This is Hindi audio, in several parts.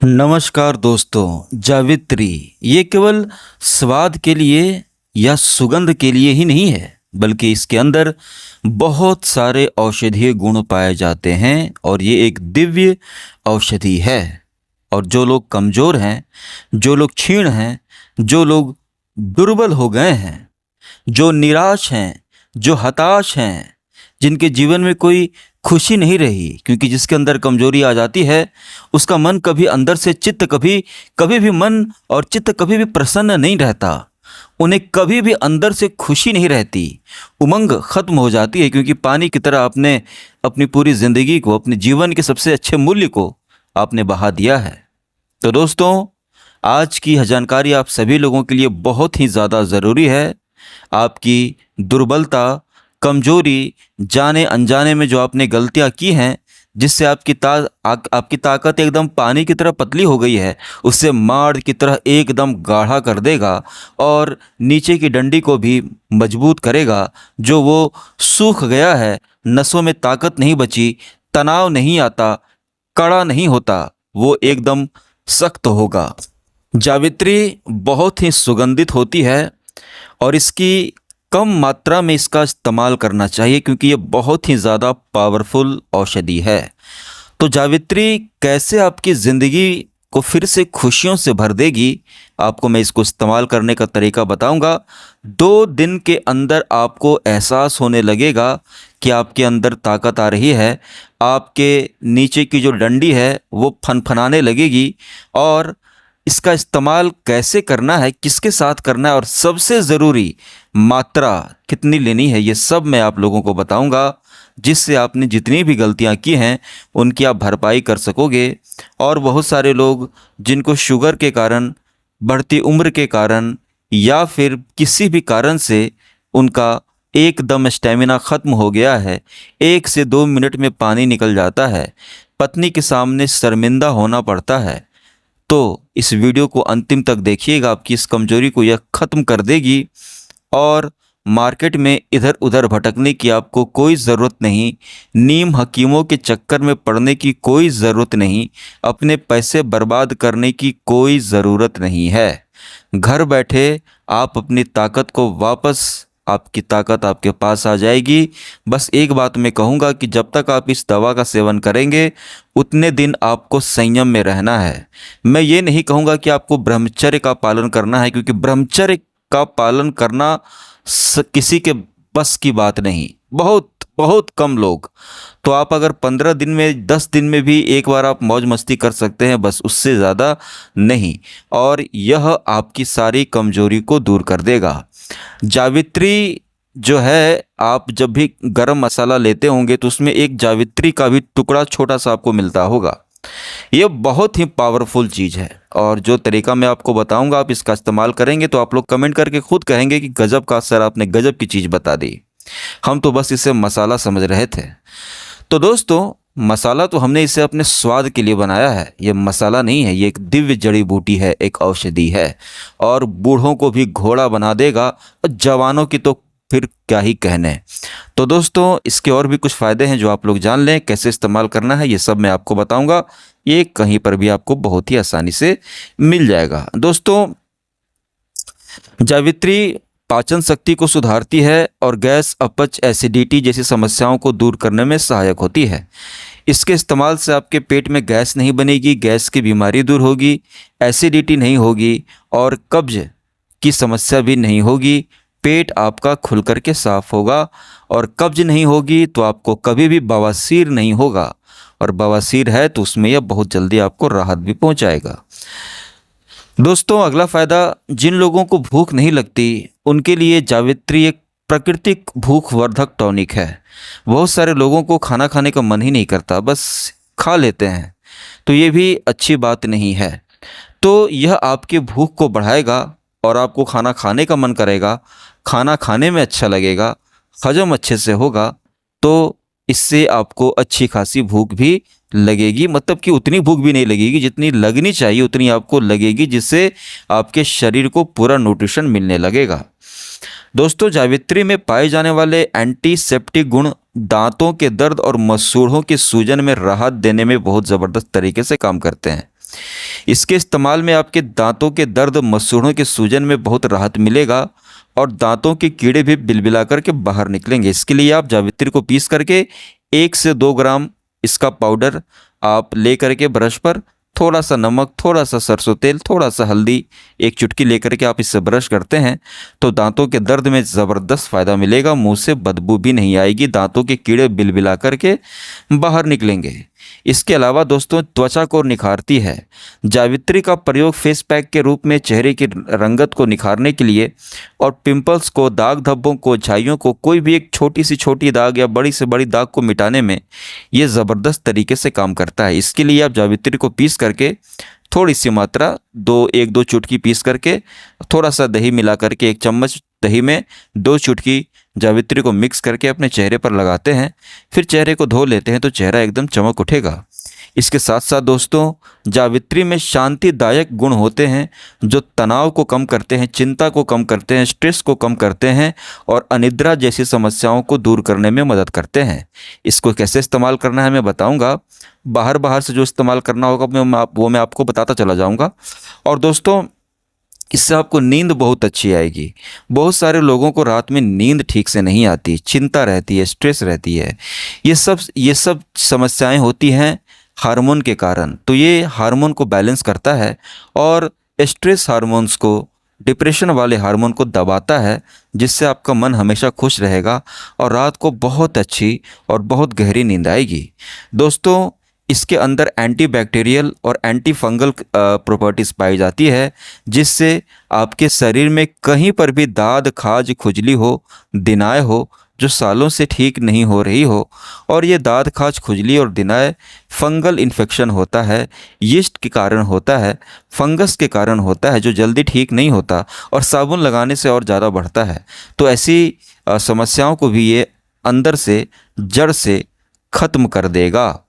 नमस्कार दोस्तों। जावित्री ये केवल स्वाद के लिए या सुगंध के लिए ही नहीं है, बल्कि इसके अंदर बहुत सारे औषधीय गुण पाए जाते हैं और ये एक दिव्य औषधि है। और जो लोग कमज़ोर हैं, जो लोग क्षीण हैं, जो लोग दुर्बल हो गए हैं, जो निराश हैं, जो हताश हैं, जिनके जीवन में कोई खुशी नहीं रही, क्योंकि जिसके अंदर कमजोरी आ जाती है उसका मन कभी अंदर से चित्त कभी कभी भी मन और चित्त कभी भी प्रसन्न नहीं रहता। उन्हें कभी भी अंदर से खुशी नहीं रहती, उमंग खत्म हो जाती है, क्योंकि पानी की तरह आपने अपनी पूरी ज़िंदगी को, अपने जीवन के सबसे अच्छे मूल्य को आपने बहा दिया है। तो दोस्तों, आज की यह जानकारी आप सभी लोगों के लिए बहुत ही ज़्यादा ज़रूरी है। आपकी दुर्बलता, कमजोरी, जाने अनजाने में जो आपने गलतियां की हैं, जिससे आपकी ताकत एकदम पानी की तरह पतली हो गई है, उससे माड़ की तरह एकदम गाढ़ा कर देगा और नीचे की डंडी को भी मजबूत करेगा। जो वो सूख गया है, नसों में ताकत नहीं बची, तनाव नहीं आता, कड़ा नहीं होता, वो एकदम सख्त होगा। जावित्री बहुत ही सुगंधित होती है और इसकी कम मात्रा में इसका इस्तेमाल करना चाहिए, क्योंकि ये बहुत ही ज़्यादा पावरफुल औषधि है। तो जावित्री कैसे आपकी ज़िंदगी को फिर से खुशियों से भर देगी, आपको मैं इसको इस्तेमाल करने का तरीका बताऊंगा। 2 दिन के अंदर आपको एहसास होने लगेगा कि आपके अंदर ताकत आ रही है, आपके नीचे की जो डंडी है वो फनफनाने लगेगी। और इसका इस्तेमाल कैसे करना है, किसके साथ करना है और सबसे ज़रूरी मात्रा कितनी लेनी है, ये सब मैं आप लोगों को बताऊंगा, जिससे आपने जितनी भी गलतियां की हैं उनकी आप भरपाई कर सकोगे। और बहुत सारे लोग जिनको शुगर के कारण, बढ़ती उम्र के कारण या फिर किसी भी कारण से उनका एकदम स्टेमिना ख़त्म हो गया है, 1 से 2 मिनट में पानी निकल जाता है, पत्नी के सामने शर्मिंदा होना पड़ता है, तो इस वीडियो को अंतिम तक देखिएगा। आपकी इस कमजोरी को यह ख़त्म कर देगी और मार्केट में इधर उधर भटकने की आपको कोई ज़रूरत नहीं, नीम हकीमों के चक्कर में पड़ने की कोई ज़रूरत नहीं, अपने पैसे बर्बाद करने की कोई ज़रूरत नहीं है। घर बैठे आप अपनी ताकत को वापस, आपकी ताकत आपके पास आ जाएगी। बस एक बात मैं कहूँगा कि जब तक आप इस दवा का सेवन करेंगे उतने दिन आपको संयम में रहना है। मैं ये नहीं कहूँगा कि आपको ब्रह्मचर्य का पालन करना है, क्योंकि ब्रह्मचर्य का पालन करना किसी के बस की बात नहीं, बहुत बहुत कम लोग। तो आप अगर 15 दिन में, 10 दिन में भी एक बार आप मौज मस्ती कर सकते हैं, बस उससे ज़्यादा नहीं। और यह आपकी सारी कमजोरी को दूर कर देगा। जावित्री जो है, आप जब भी गरम मसाला लेते होंगे तो उसमें एक जावित्री का भी टुकड़ा छोटा सा आपको मिलता होगा। ये बहुत ही पावरफुल चीज़ है और जो तरीका मैं आपको बताऊंगा, आप इसका इस्तेमाल करेंगे तो आप लोग कमेंट करके खुद कहेंगे कि गजब का सर, आपने गजब की चीज़ बता दी, हम तो बस इसे मसाला समझ रहे थे। तो दोस्तों, मसाला तो हमने इसे अपने स्वाद के लिए बनाया है, ये मसाला नहीं है, ये एक दिव्य जड़ी बूटी है, एक औषधि है और बूढ़ों को भी घोड़ा बना देगा और जवानों की तो फिर क्या ही कहने। तो दोस्तों, इसके और भी कुछ फ़ायदे हैं जो आप लोग जान लें, कैसे इस्तेमाल करना है ये सब मैं आपको बताऊंगा। ये कहीं पर भी आपको बहुत ही आसानी से मिल जाएगा। दोस्तों, जावित्री पाचन शक्ति को सुधारती है और गैस, अपच, एसिडिटी जैसी समस्याओं को दूर करने में सहायक होती है। इसके इस्तेमाल से आपके पेट में गैस नहीं बनेगी, गैस की बीमारी दूर होगी, एसिडिटी नहीं होगी और कब्ज की समस्या भी नहीं होगी। पेट आपका खुल कर के साफ होगा और कब्ज नहीं होगी तो आपको कभी भी बवासीर नहीं होगा, और बवासीर है तो उसमें यह बहुत जल्दी आपको राहत भी पहुंचाएगा। दोस्तों, अगला फ़ायदा, जिन लोगों को भूख नहीं लगती उनके लिए जावित्री एक प्राकृतिक भूख वर्धक टॉनिक है। बहुत सारे लोगों को खाना खाने का मन ही नहीं करता, बस खा लेते हैं, तो ये भी अच्छी बात नहीं है। तो यह आपके भूख को बढ़ाएगा और आपको खाना खाने का मन करेगा, खाना खाने में अच्छा लगेगा, हजम अच्छे से होगा, तो इससे आपको अच्छी खासी भूख भी लगेगी। मतलब कि उतनी भूख भी नहीं लगेगी, जितनी लगनी चाहिए उतनी आपको लगेगी, जिससे आपके शरीर को पूरा न्यूट्रिशन मिलने लगेगा। दोस्तों, जावित्री में पाए जाने वाले एंटीसेप्टिक गुण दांतों के दर्द और मसूड़ों की सूजन में राहत देने में बहुत ज़बरदस्त तरीके से काम करते हैं। इसके इस्तेमाल में आपके दांतों के दर्द, मसूड़ों के सूजन में बहुत राहत मिलेगा और दांतों के कीड़े भी बिलबिला करके बाहर निकलेंगे। इसके लिए आप जावित्री को पीस करके 1 से 2 ग्राम इसका पाउडर आप ले करके ब्रश पर थोड़ा सा नमक, थोड़ा सा सरसों तेल, थोड़ा सा हल्दी, 1 चुटकी लेकर के आप इससे ब्रश करते हैं तो दांतों के दर्द में ज़बरदस्त फ़ायदा मिलेगा। मुंह से बदबू भी नहीं आएगी, दांतों के कीड़े बिलबिला करके बाहर निकलेंगे। इसके अलावा दोस्तों, त्वचा को निखारती है। जावित्री का प्रयोग फेस पैक के रूप में चेहरे की रंगत को निखारने के लिए और पिंपल्स को, दाग धब्बों को, झाइयों को, कोई भी एक छोटी से छोटी दाग या बड़ी से बड़ी दाग को मिटाने में ये ज़बरदस्त तरीके से काम करता है। इसके लिए आप जावित्री को पीस करके थोड़ी सी मात्रा 1-2 चुटकी पीस करके थोड़ा सा दही मिला करके 1 चम्मच दही में 2 चुटकी जावित्री को मिक्स करके अपने चेहरे पर लगाते हैं, फिर चेहरे को धो लेते हैं तो चेहरा एकदम चमक उठेगा। इसके साथ साथ दोस्तों, जावित्री में शांतिदायक गुण होते हैं जो तनाव को कम करते हैं, चिंता को कम करते हैं, स्ट्रेस को कम करते हैं और अनिद्रा जैसी समस्याओं को दूर करने में मदद करते हैं। इसको कैसे इस्तेमाल करना है मैं बताऊंगा। बाहर से जो इस्तेमाल करना होगा मैं आपको बताता चला जाऊंगा। और दोस्तों, इससे आपको नींद बहुत अच्छी आएगी। बहुत सारे लोगों को रात में नींद ठीक से नहीं आती, चिंता रहती है, स्ट्रेस रहती है। ये सब समस्याएं होती हैं हार्मोन के कारण। तो ये हार्मोन को बैलेंस करता है और स्ट्रेस हार्मोन्स को, डिप्रेशन वाले हार्मोन को दबाता है, जिससे आपका मन हमेशा खुश रहेगा और रात को बहुत अच्छी और बहुत गहरी नींद आएगी। दोस्तों, इसके अंदर एंटीबैक्टीरियल और एंटी फंगल प्रॉपर्टीज़ पाई जाती है, जिससे आपके शरीर में कहीं पर भी दाद, खाज, खुजली हो, दिनाय हो जो सालों से ठीक नहीं हो रही हो, और ये दाद, खाज, खुजली और दिनाय फंगल इन्फेक्शन होता है, यीस्ट के कारण होता है, फंगस के कारण होता है जो जल्दी ठीक नहीं होता और साबुन लगाने से और ज़्यादा बढ़ता है। तो ऐसी समस्याओं को भी ये अंदर से, जड़ से ख़त्म कर देगा।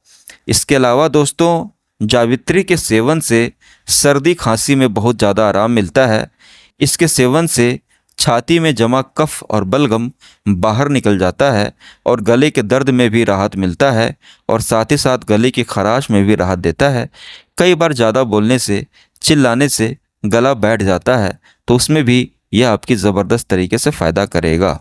इसके अलावा दोस्तों, जावित्री के सेवन से सर्दी खांसी में बहुत ज़्यादा आराम मिलता है। इसके सेवन से छाती में जमा कफ और बलगम बाहर निकल जाता है और गले के दर्द में भी राहत मिलता है और साथ ही साथ गले की खराश में भी राहत देता है। कई बार ज़्यादा बोलने से, चिल्लाने से गला बैठ जाता है तो उसमें भी यह आपकी ज़बरदस्त तरीके से फ़ायदा करेगा।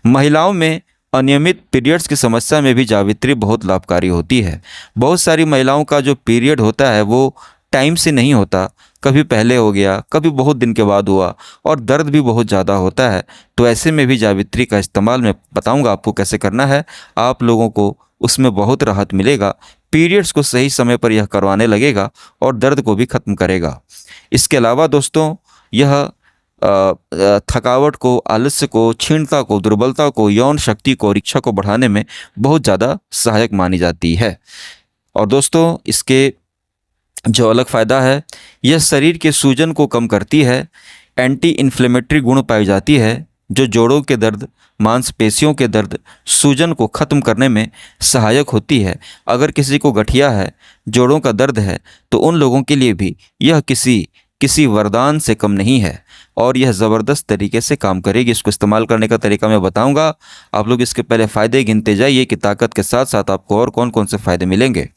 महिलाओं में अनियमित पीरियड्स की समस्या में भी जावित्री बहुत लाभकारी होती है। बहुत सारी महिलाओं का जो पीरियड होता है वो टाइम से नहीं होता, कभी पहले हो गया, कभी बहुत दिन के बाद हुआ और दर्द भी बहुत ज़्यादा होता है। तो ऐसे में भी जावित्री का इस्तेमाल मैं बताऊंगा आपको कैसे करना है। आप लोगों को उसमें बहुत राहत मिलेगा, पीरियड्स को सही समय पर यह करवाने लगेगा और दर्द को भी ख़त्म करेगा। इसके अलावा दोस्तों, यह थकावट को, आलस्य को, क्षीणता को, दुर्बलता को, यौन शक्ति को और इच्छा को बढ़ाने में बहुत ज़्यादा सहायक मानी जाती है। और दोस्तों, इसके जो अलग फ़ायदा है, यह शरीर के सूजन को कम करती है। एंटी इन्फ्लेमेटरी गुण पाई जाती है जो जोड़ों के दर्द, मांसपेशियों के दर्द, सूजन को ख़त्म करने में सहायक होती है। अगर किसी को गठिया है, जोड़ों का दर्द है, तो उन लोगों के लिए भी यह किसी वरदान से कम नहीं है और यह ज़बरदस्त तरीके से काम करेगी। इसको इस्तेमाल करने का तरीका मैं बताऊंगा। आप लोग इसके पहले फ़ायदे गिनते जाइए कि ताकत के साथ साथ आपको और कौन कौन से फ़ायदे मिलेंगे।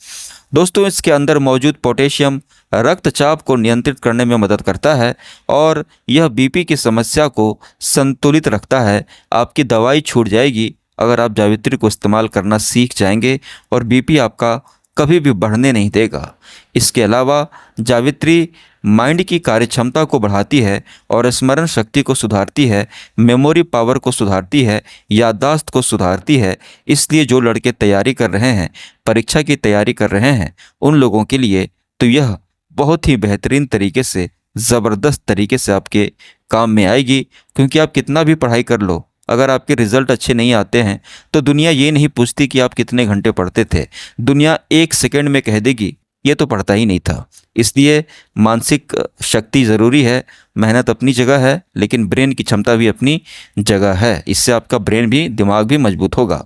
दोस्तों, इसके अंदर मौजूद पोटेशियम रक्तचाप को नियंत्रित करने में मदद करता है और यह बीपी की समस्या को संतुलित रखता है। आपकी दवाई छूट जाएगी अगर आप जावित्री को इस्तेमाल करना सीख जाएंगे और बीपी आपका कभी भी बढ़ने नहीं देगा। इसके अलावा जावित्री माइंड की कार्यक्षमता को बढ़ाती है और स्मरण शक्ति को सुधारती है, मेमोरी पावर को सुधारती है, याददाश्त को सुधारती है। इसलिए जो लड़के तैयारी कर रहे हैं, परीक्षा की तैयारी कर रहे हैं, उन लोगों के लिए तो यह बहुत ही बेहतरीन तरीके से, ज़बरदस्त तरीके से आपके काम में आएगी। क्योंकि आप कितना भी पढ़ाई कर लो, अगर आपके रिज़ल्ट अच्छे नहीं आते हैं तो दुनिया ये नहीं पूछती कि आप कितने घंटे पढ़ते थे। दुनिया 1 सेकंड में कह देगी ये तो पढ़ता ही नहीं था। इसलिए मानसिक शक्ति ज़रूरी है, मेहनत अपनी जगह है, लेकिन ब्रेन की क्षमता भी अपनी जगह है। इससे आपका ब्रेन भी, दिमाग भी मजबूत होगा।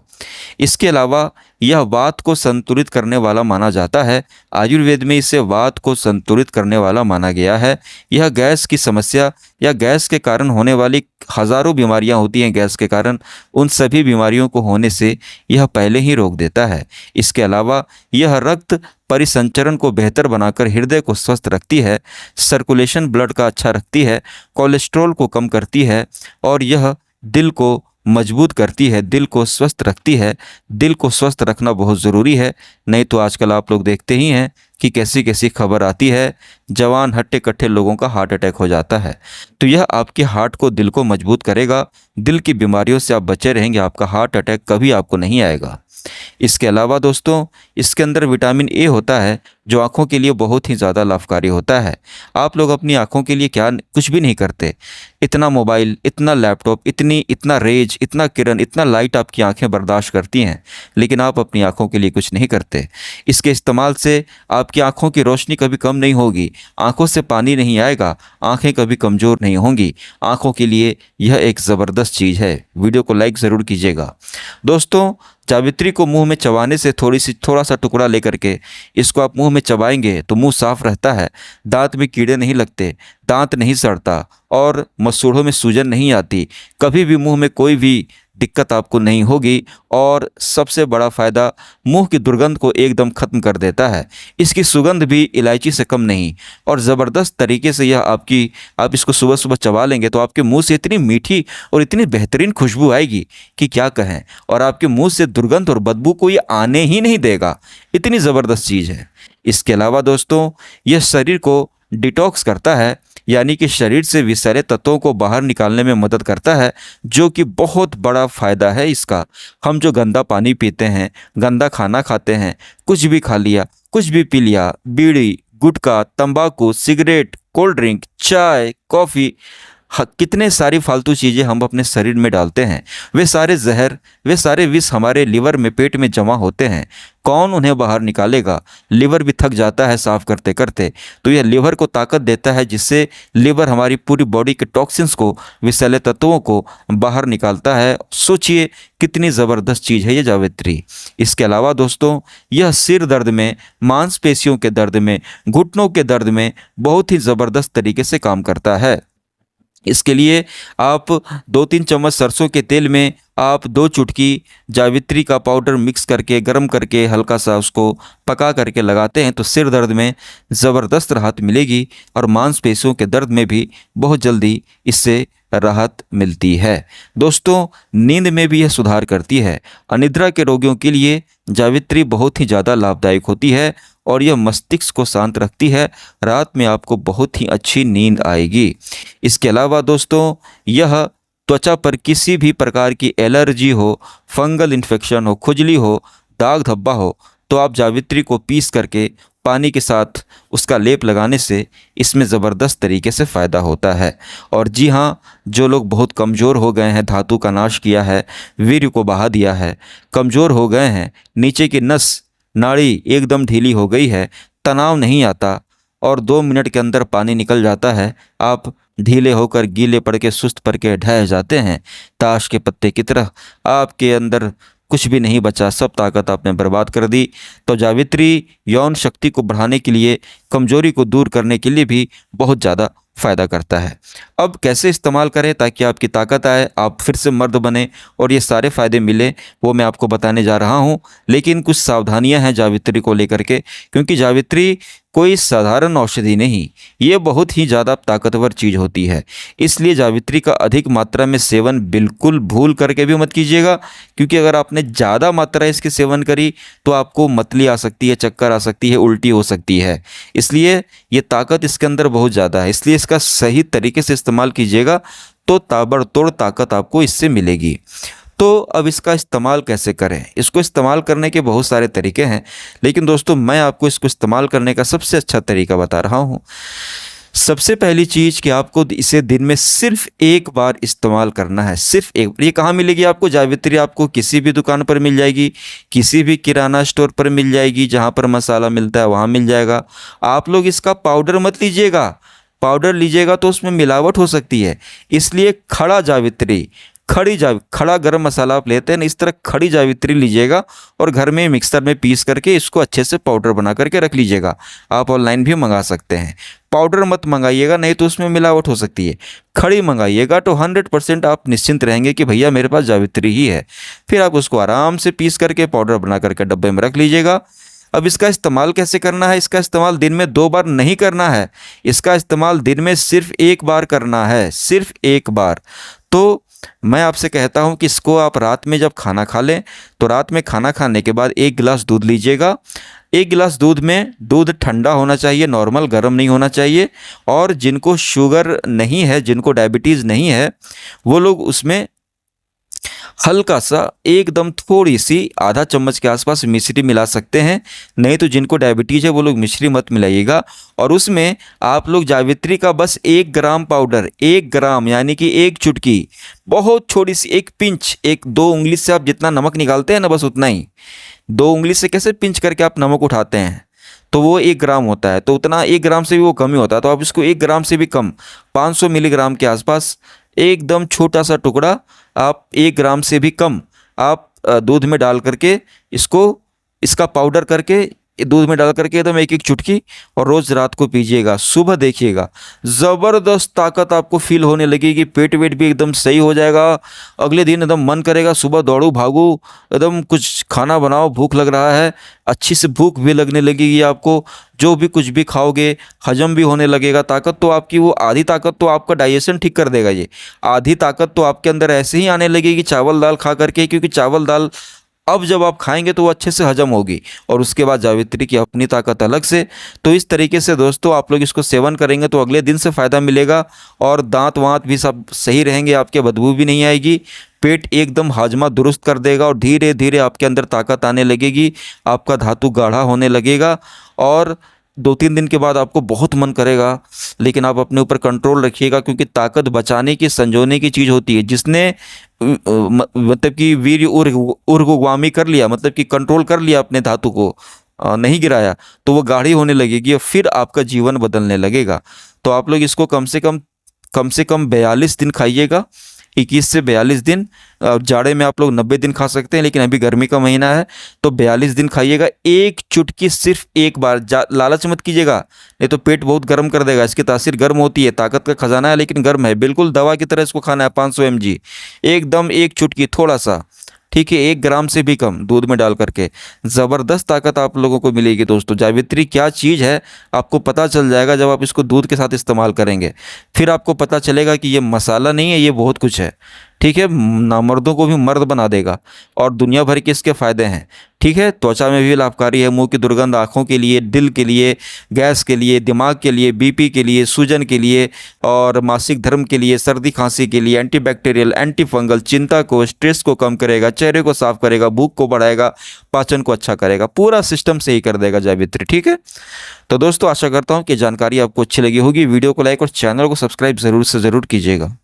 इसके अलावा यह वात को संतुलित करने वाला माना जाता है। आयुर्वेद में इसे वात को संतुलित करने वाला माना गया है। यह गैस की समस्या या गैस के कारण होने वाली हज़ारों बीमारियां होती हैं गैस के कारण, उन सभी बीमारियों को होने से यह पहले ही रोक देता है। इसके अलावा यह रक्त परिसंचरण को बेहतर बनाकर हृदय को स्वस्थ रखती है, सर्कुलेशन ब्लड का अच्छा रखती है, कोलेस्ट्रॉल को कम करती है और यह दिल को मजबूत करती है, दिल को स्वस्थ रखती है। दिल को स्वस्थ रखना बहुत ज़रूरी है, नहीं तो आजकल आप लोग देखते ही हैं कि कैसी कैसी खबर आती है, जवान हट्टे कट्टे लोगों का हार्ट अटैक हो जाता है। तो यह आपके हार्ट को, दिल को मजबूत करेगा। दिल की बीमारियों से आप बचे रहेंगे, आपका हार्ट अटैक कभी आपको नहीं आएगा। इसके अलावा दोस्तों, इसके अंदर विटामिन ए होता है जो आँखों के लिए बहुत ही ज़्यादा लाभकारी होता है। आप लोग अपनी आँखों के लिए क्या कुछ भी नहीं करते, इतना मोबाइल, इतना लैपटॉप, इतना रेज, इतना किरण, इतना लाइट आपकी आंखें बर्दाश्त करती हैं, लेकिन आप अपनी आंखों के लिए कुछ नहीं करते। इसके इस्तेमाल से आपकी आंखों की रोशनी कभी कम नहीं होगी, आंखों से पानी नहीं आएगा, आंखें कभी कमज़ोर नहीं होंगी। आंखों के लिए यह एक ज़बरदस्त चीज़ है। वीडियो को लाइक ज़रूर कीजिएगा। दोस्तों, जावित्री को मुंह में चबाने से थोड़ा सा टुकड़ा लेकर के इसको आप मुंह में चबाएंगे तो मुंह साफ रहता है, दांत में कीड़े नहीं लगते, दांत नहीं सड़ता और मसूड़ों में सूजन नहीं आती, कभी भी मुंह में कोई भी दिक्कत आपको नहीं होगी। और सबसे बड़ा फ़ायदा, मुंह की दुर्गंध को एकदम ख़त्म कर देता है। इसकी सुगंध भी इलायची से कम नहीं और ज़बरदस्त तरीके से यह आप इसको सुबह सुबह चबा लेंगे तो आपके मुंह से इतनी मीठी और इतनी बेहतरीन खुशबू आएगी कि क्या कहें, और आपके मुंह से दुर्गंध और बदबू को ये आने ही नहीं देगा। इतनी ज़बरदस्त चीज़ है। इसके अलावा दोस्तों, यह शरीर को डिटॉक्स करता है, यानी कि शरीर से विषैले तत्वों को बाहर निकालने में मदद करता है, जो कि बहुत बड़ा फ़ायदा है इसका। हम जो गंदा पानी पीते हैं, गंदा खाना खाते हैं, कुछ भी खा लिया, कुछ भी पी लिया, बीड़ी, गुटखा, तंबाकू, सिगरेट, कोल्ड ड्रिंक, चाय, कॉफ़ी, कितने सारी फालतू चीज़ें हम अपने शरीर में डालते हैं। वे सारे जहर, वे सारे विष हमारे लिवर में, पेट में जमा होते हैं। कौन उन्हें बाहर निकालेगा? लिवर भी थक जाता है साफ़ करते करते। तो यह लिवर को ताकत देता है, जिससे लिवर हमारी पूरी बॉडी के टॉक्सिन्स को, विषैले तत्वों को बाहर निकालता है। सोचिए कितनी ज़बरदस्त चीज़ है ये जावित्री। इसके अलावा दोस्तों, यह सिर दर्द में, मांसपेशियों के दर्द में, घुटनों के दर्द में बहुत ही ज़बरदस्त तरीके से काम करता है। इसके लिए आप 2-3 चम्मच सरसों के तेल में आप 2 चुटकी जावित्री का पाउडर मिक्स करके, गर्म करके, हल्का सा उसको पका करके लगाते हैं तो सिर दर्द में ज़बरदस्त राहत मिलेगी और मांसपेशियों के दर्द में भी बहुत जल्दी इससे राहत मिलती है। दोस्तों, नींद में भी यह सुधार करती है। अनिद्रा के रोगियों के लिए जावित्री बहुत ही ज़्यादा लाभदायक होती है और यह मस्तिष्क को शांत रखती है। रात में आपको बहुत ही अच्छी नींद आएगी। इसके अलावा दोस्तों, यह त्वचा पर किसी भी प्रकार की एलर्जी हो, फंगल इन्फेक्शन हो, खुजली हो, दाग धब्बा हो, तो आप जावित्री को पीस करके पानी के साथ उसका लेप लगाने से इसमें ज़बरदस्त तरीके से फ़ायदा होता है। और जी हाँ, जो लोग बहुत कमज़ोर हो गए हैं, धातु का नाश किया है, वीर्य को बहा दिया है, कमज़ोर हो गए हैं, नीचे की नस नाड़ी एकदम ढीली हो गई है, तनाव नहीं आता और 2 मिनट के अंदर पानी निकल जाता है, आप ढीले होकर, गीले पड़ के, सुस्त पड़ के ढह जाते हैं ताश के पत्ते की तरह, आपके अंदर कुछ भी नहीं बचा, सब ताकत आपने बर्बाद कर दी। तो जावित्री यौन शक्ति को बढ़ाने के लिए, कमजोरी को दूर करने के लिए भी बहुत ज़्यादा फ़ायदा करता है। अब कैसे इस्तेमाल करें ताकि आपकी ताकत आए, आप फिर से मर्द बने और ये सारे फ़ायदे मिले, वो मैं आपको बताने जा रहा हूँ। लेकिन कुछ सावधानियाँ हैं जावित्री को लेकर के, क्योंकि जावित्री कोई साधारण औषधि नहीं, ये बहुत ही ज़्यादा ताकतवर चीज़ होती है। इसलिए जावित्री का अधिक मात्रा में सेवन बिल्कुल भूल करके भी मत कीजिएगा, क्योंकि अगर आपने ज़्यादा मात्रा इसके सेवन करी तो आपको मतली आ सकती है, चक्कर आ सकती है, उल्टी हो सकती है। इसलिए ये ताकत इसके अंदर बहुत ज़्यादा है, इसलिए इसका सही तरीके से इस्तेमाल कीजिएगा तो ताबड़तोड़ ताकत आपको इससे मिलेगी। तो अब इसका इस्तेमाल कैसे करें? इसको इस्तेमाल करने के बहुत सारे तरीके हैं, लेकिन दोस्तों मैं आपको इसको इस्तेमाल करने का सबसे अच्छा तरीका बता रहा हूँ। सबसे पहली चीज़ कि आपको इसे दिन में सिर्फ एक बार इस्तेमाल करना है, सिर्फ एक। ये कहाँ मिलेगी आपको? जावित्री आपको किसी भी दुकान पर मिल जाएगी, किसी भी किराना स्टोर पर मिल जाएगी, जहाँ पर मसाला मिलता है वहाँ मिल जाएगा। आप लोग इसका पाउडर मत लीजिएगा, पाउडर लीजिएगा तो उसमें मिलावट हो सकती है। इसलिए खड़ा जावित्री, खड़ा गरम मसाला आप लेते हैं ना, इस तरह खड़ी जावित्री लीजिएगा और घर में मिक्सर में पीस करके इसको अच्छे से पाउडर बना करके रख लीजिएगा। आप ऑनलाइन भी मंगा सकते हैं। पाउडर मत मंगाइएगा, नहीं तो उसमें मिलावट हो सकती है। खड़ी मंगाइएगा तो 100% आप निश्चिंत रहेंगे कि भैया मेरे पास जावित्री ही है। फिर आप उसको आराम से पीस करके पाउडर बना करके डब्बे में रख लीजिएगा। अब इसका इस्तेमाल कैसे करना है? इसका इस्तेमाल दिन में 2 बार नहीं करना है, इसका इस्तेमाल दिन में सिर्फ 1 बार करना है, सिर्फ 1 बार। तो मैं आपसे कहता हूं कि इसको आप रात में जब खाना खा लें तो रात में खाना खाने के बाद 1 गिलास दूध लीजिएगा। 1 गिलास दूध में दूध ठंडा होना चाहिए, नॉर्मल गर्म नहीं होना चाहिए। और जिनको शुगर नहीं है, जिनको डायबिटीज़ नहीं है, वो लोग उसमें हल्का सा एकदम थोड़ी सी आधा चम्मच के आसपास मिश्री मिला सकते हैं। नहीं तो जिनको डायबिटीज़ है वो लोग मिश्री मत मिलाइएगा। और उसमें आप लोग जावित्री का बस 1 ग्राम पाउडर, 1 ग्राम यानी कि 1 चुटकी, बहुत छोटी सी 1 पिंच, 1-2 उंगली से आप जितना नमक निकालते हैं ना, बस उतना ही। 2 उंगली से कैसे पिंच करके आप नमक उठाते हैं तो वो 1 ग्राम होता है, तो उतना 1 ग्राम से भी वो कम ही होता है। तो आप इसको 1 ग्राम से भी कम, 500 मिलीग्राम के आसपास, एकदम छोटा सा टुकड़ा, आप 1 ग्राम से भी कम आप दूध में डाल करके इसका पाउडर करके दूध में डाल करके एकदम 1-1 चुटकी, और रोज़ रात को पीजिएगा। सुबह देखिएगा ज़बरदस्त ताकत आपको फील होने लगेगी, पेट वेट भी एकदम सही हो जाएगा। अगले दिन एकदम मन करेगा सुबह दौड़ू भागू, एकदम कुछ खाना बनाओ, भूख लग रहा है, अच्छी से भूख भी लगने लगेगी आपको। जो भी कुछ भी खाओगे हजम भी होने लगेगा। ताकत तो आपकी, वो आधी ताकत तो आपका डाइजेशन ठीक कर देगा, ये आधी ताकत तो आपके अंदर ऐसे ही आने लगेगी चावल दाल खा करके, क्योंकि चावल दाल अब जब आप खाएंगे तो वो अच्छे से हजम होगी। और उसके बाद जावित्री की अपनी ताकत अलग से। तो इस तरीके से दोस्तों आप लोग इसको सेवन करेंगे तो अगले दिन से फ़ायदा मिलेगा, और दांत वांत भी सब सही रहेंगे आपके, बदबू भी नहीं आएगी, पेट एकदम हाजमा दुरुस्त कर देगा, और धीरे धीरे आपके अंदर ताकत आने लगेगी, आपका धातु गाढ़ा होने लगेगा। और 2-3 दिन के बाद आपको बहुत मन करेगा, लेकिन आप अपने ऊपर कंट्रोल रखिएगा, क्योंकि ताकत बचाने की, संजोने की चीज़ होती है। जिसने मतलब कि वीर्य ऊर्ध्वगामी कर लिया, मतलब कि कंट्रोल कर लिया अपने धातु को, नहीं गिराया, तो वो गाढ़ी होने लगेगी और फिर आपका जीवन बदलने लगेगा। तो आप लोग इसको कम से कम 42 दिन खाइएगा, 21 से 42 दिन। जाड़े में आप लोग 90 दिन खा सकते हैं, लेकिन अभी गर्मी का महीना है तो 42 दिन खाइएगा। 1 चुटकी सिर्फ 1 बार, लालच मत कीजिएगा, नहीं तो पेट बहुत गर्म कर देगा। इसकी तासीर गर्म होती है, ताकत का खजाना है लेकिन गर्म है, बिल्कुल दवा की तरह इसको खाना है। 500 mg एकदम 1 चुटकी, थोड़ा सा, ठीक है, 1 ग्राम से भी कम दूध में डाल करके। ज़बरदस्त ताकत आप लोगों को मिलेगी दोस्तों। जावित्री क्या चीज़ है आपको पता चल जाएगा जब आप इसको दूध के साथ इस्तेमाल करेंगे। फिर आपको पता चलेगा कि ये मसाला नहीं है, ये बहुत कुछ है, ठीक है। नामर्दों को भी मर्द बना देगा, और दुनिया भर के इसके फ़ायदे हैं, ठीक है। त्वचा में भी लाभकारी है, मुंह की दुर्गंध, आँखों के लिए, दिल के लिए, गैस के लिए, दिमाग के लिए, बीपी के लिए, सूजन के लिए, और मासिक धर्म के लिए, सर्दी खांसी के लिए, एंटीबैक्टीरियल, एंटी फंगल, चिंता को, स्ट्रेस को कम करेगा, चेहरे को साफ करेगा, भूख को बढ़ाएगा, पाचन को अच्छा करेगा, पूरा सिस्टम सही कर देगा जावित्री, ठीक है। तो दोस्तों आशा करता हूँ कि जानकारी आपको अच्छी लगी होगी। वीडियो को लाइक और चैनल को सब्सक्राइब ज़रूर से ज़रूर कीजिएगा।